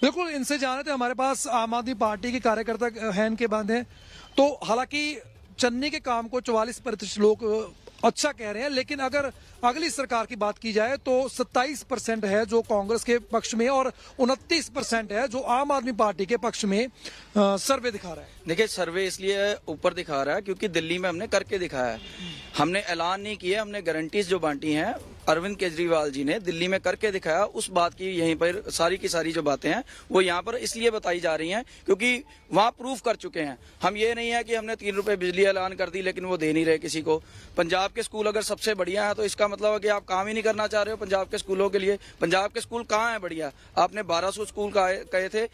बिल्कुल, इनसे जाने थे, हमारे पास आम आदमी पार्टी के कार्यकर्ता हैं, इनके बंद हैं। तो हालांकि चन्नी के काम को 44% लोग अच्छा कह रहे हैं, लेकिन अगर अगली सरकार की बात की जाए तो 27% है जो कांग्रेस के पक्ष में और 29% है जो आम आदमी पार्टी के पक्ष में सर्वे दिखा रहा है। देखिए, सर्वे इसलिए ऊपर दिखा रहा है क्योंकि दिल्ली में हमने करके दिखाया है। हमने ऐलान नहीं किया, हमने गारंटीज जो बांटी हैं अरविंद केजरीवाल जी ने दिल्ली में करके दिखाया। उस बात की यहीं पर सारी की सारी जो बातें हैं वो यहाँ पर इसलिए बताई जा रही हैं क्योंकि वहाँ प्रूफ कर चुके हैं। हम ये नहीं है कि हमने 3 रुपए बिजली ऐलान कर दी लेकिन वो दे नहीं रहे किसी को। पंजाब के स्कूल अगर सबसे बढ़िया है तो इसका मतलब है कि आप काम ही नहीं करना चाह रहे हो पंजाब के स्कूलों के लिए। पंजाब के स्कूल कहाँ है बढ़िया? आपने 1200 स्कूल कहे थे,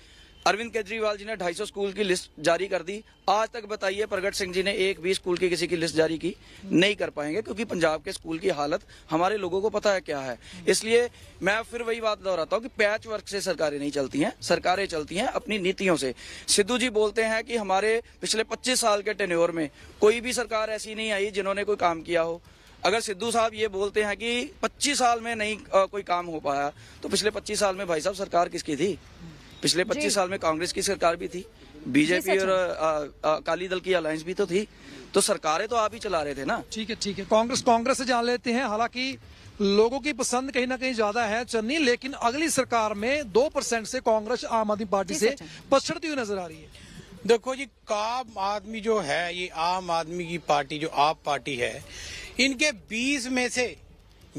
अरविंद केजरीवाल जी ने 250 स्कूल की लिस्ट जारी कर दी। आज तक बताइए प्रगट सिंह जी ने एक भी स्कूल की किसी की लिस्ट जारी की? नहीं कर पाएंगे, क्योंकि पंजाब के स्कूल की हालत हमारे लोगों को पता है क्या है। इसलिए मैं फिर वही बात दोहराता हूँ कि पैच वर्क से सरकारें नहीं चलती हैं, सरकारें चलती हैं अपनी नीतियों से। सिद्धू जी बोलते हैं कि हमारे पिछले 25 साल के टेन्योर में कोई भी सरकार ऐसी नहीं आई जिन्होंने कोई काम किया हो। अगर सिद्धू साहब ये बोलते हैं कि 25 साल में नहीं कोई काम हो पाया, तो पिछले 25 साल में भाई साहब सरकार किसकी थी? पिछले 25 साल में कांग्रेस की सरकार भी थी, बीजेपी और अकाली दल की अलायंस भी तो थी, तो सरकारें तो आप ही चला रहे थे ना। ठीक है, कांग्रेस से जान लेते हैं। हालांकि लोगों की पसंद कहीं ना कहीं ज्यादा है चन्नी, लेकिन अगली सरकार में 2% से कांग्रेस आम आदमी पार्टी से पछड़ती हुई नजर आ रही है। देखो जी, आम आदमी जो है, ये आम आदमी की पार्टी जो आप पार्टी है, इनके 20 में से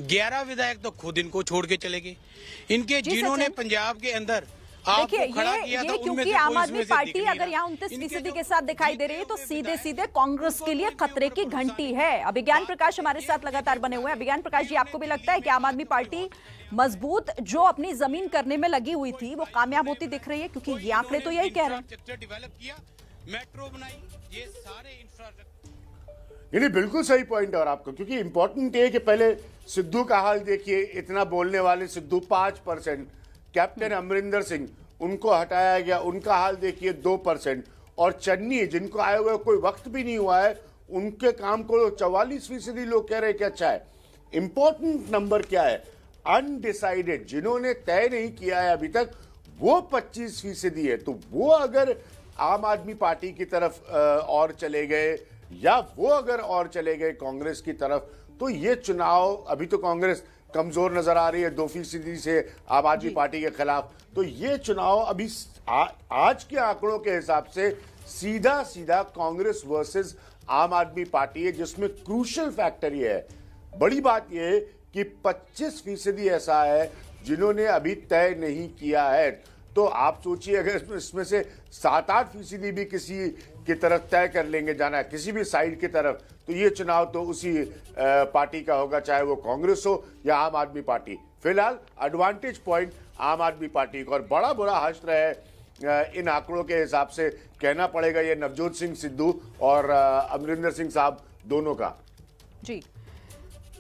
11 विधायक तो खुद इनको छोड़ के चले गए। इनके जिन्होंने पंजाब के अंदर देखिए ये क्योंकि आम आदमी पार्टी अगर यहाँ 29% के साथ दिखाई दे रही है तो सीधे सीधे कांग्रेस के लिए खतरे की घंटी है। अभिज्ञान प्रकाश हमारे साथ लगातार बने हुए हैं। अभिज्ञान प्रकाश जी, आपको भी लगता है कि आम आदमी पार्टी मजबूत जो अपनी जमीन करने में लगी हुई थी वो कामयाब होती दिख रही है? क्योंकि ये आंकड़े तो यही कह रहे हैं। डेवलप किया, मेट्रो बनाई, ये सारे नहीं, बिल्कुल सही पॉइंट है। और आपको क्योंकि इंपॉर्टेंट है कि पहले सिद्धू का हाल देखिए, इतना बोलने वाले सिद्धू 5%, कैप्टन अमरिंदर सिंह उनको हटाया गया, उनका हाल देखिए 2%, और चन्नी जिनको आए हुए कोई वक्त भी नहीं हुआ है उनके काम को 44% लोग कह रहे हैं कि अच्छा है। इंपॉर्टेंट नंबर क्या है? अनडिसाइडेड, जिन्होंने तय नहीं किया है अभी तक, वो 25% है। तो वो अगर आम आदमी पार्टी की तरफ और चले गए या वो अगर और चले गए कांग्रेस की तरफ, तो ये चुनाव, अभी तो कांग्रेस कमजोर नजर आ रही है 2% से आम आदमी पार्टी के खिलाफ, तो ये चुनाव अभी आज के आंकड़ों के हिसाब से सीधा सीधा कांग्रेस वर्सेस आम आदमी पार्टी है, जिसमें क्रूशियल फैक्टर ये है, बड़ी बात ये है कि 25% ऐसा है जिन्होंने अभी तय नहीं किया है। तो आप सोचिए अगर इसमें से 7-8% भी किसी की तरफ तय कर लेंगे जाना है, किसी भी साइड की तरफ, तो ये चुनाव तो उसी पार्टी का होगा, चाहे वो कांग्रेस हो या आम आदमी पार्टी। फिलहाल एडवांटेज पॉइंट आम आदमी पार्टी को, और बड़ा बुरा हश्र है इन आंकड़ों के हिसाब से, कहना पड़ेगा ये नवजोत सिंह सिद्धू और अमरिंदर सिंह साहब दोनों का। जी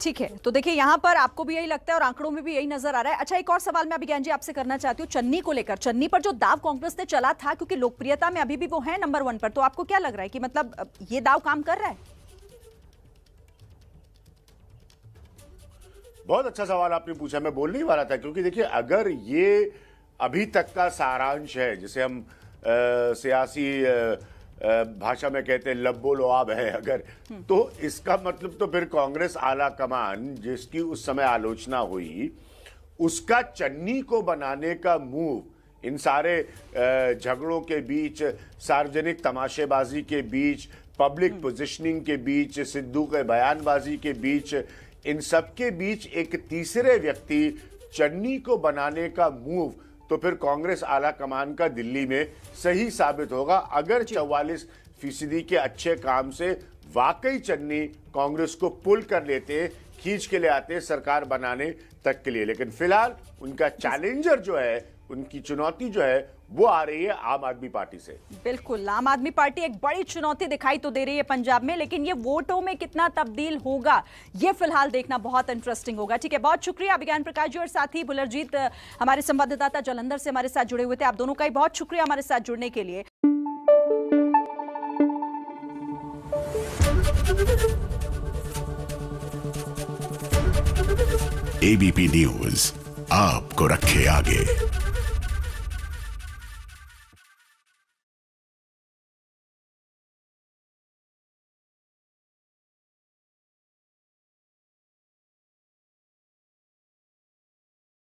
ठीक है, तो देखिए यहाँ पर आपको भी यही लगता है और आंकड़ों में भी यही नजर आ रहा है। अच्छा, एक और सवाल मैं अभिज्ञान जी आपसे करना चाहती हूँ चन्नी को लेकर। चन्नी पर जो दाव कांग्रेस ने चला था, क्योंकि लोकप्रियता में अभी भी वो है नंबर 1 पर, तो आपको क्या लग रहा है कि मतलब ये दाव काम कर रहा है? बहुत अच्छा सवाल आपने पूछा, मैं बोलने ही वाला था। क्योंकि देखिए, अगर ये अभी तक का सारांश है, जिसे हम सियासी भाषा में कहते हैं लब्बो लुआब है अगर, तो इसका मतलब तो फिर कांग्रेस आला कमान जिसकी उस समय आलोचना हुई, उसका चन्नी को बनाने का मूव, इन सारे झगड़ों के बीच, सार्वजनिक तमाशेबाजी के बीच, पब्लिक पोजीशनिंग के बीच, सिद्धू के बयानबाजी के बीच, इन सब के बीच एक तीसरे व्यक्ति चन्नी को बनाने का मूव तो फिर कांग्रेस आला कमान का दिल्ली में सही साबित होगा। अगर 44% के अच्छे काम से वाकई चन्नी कांग्रेस को पुल कर लेते, खींच के ले आते सरकार बनाने तक के लिए। लेकिन फिलहाल उनका चैलेंजर जो है, उनकी चुनौती जो है, वो आ रही है आम आदमी पार्टी से। बिल्कुल, आम आदमी पार्टी एक बड़ी चुनौती दिखाई तो दे रही है पंजाब में, लेकिन ये वोटों में कितना तब्दील होगा ये फिलहाल देखना बहुत इंटरेस्टिंग होगा। ठीक है, बहुत शुक्रिया अभिज्ञान प्रकाश जी और साथ ही बुलरजीत हमारे संवाददाता जालंधर से हमारे साथ जुड़े हुए थे। आप दोनों का ही बहुत शुक्रिया हमारे साथ जुड़ने के लिए। एबीपी न्यूज आपको रखे आगे।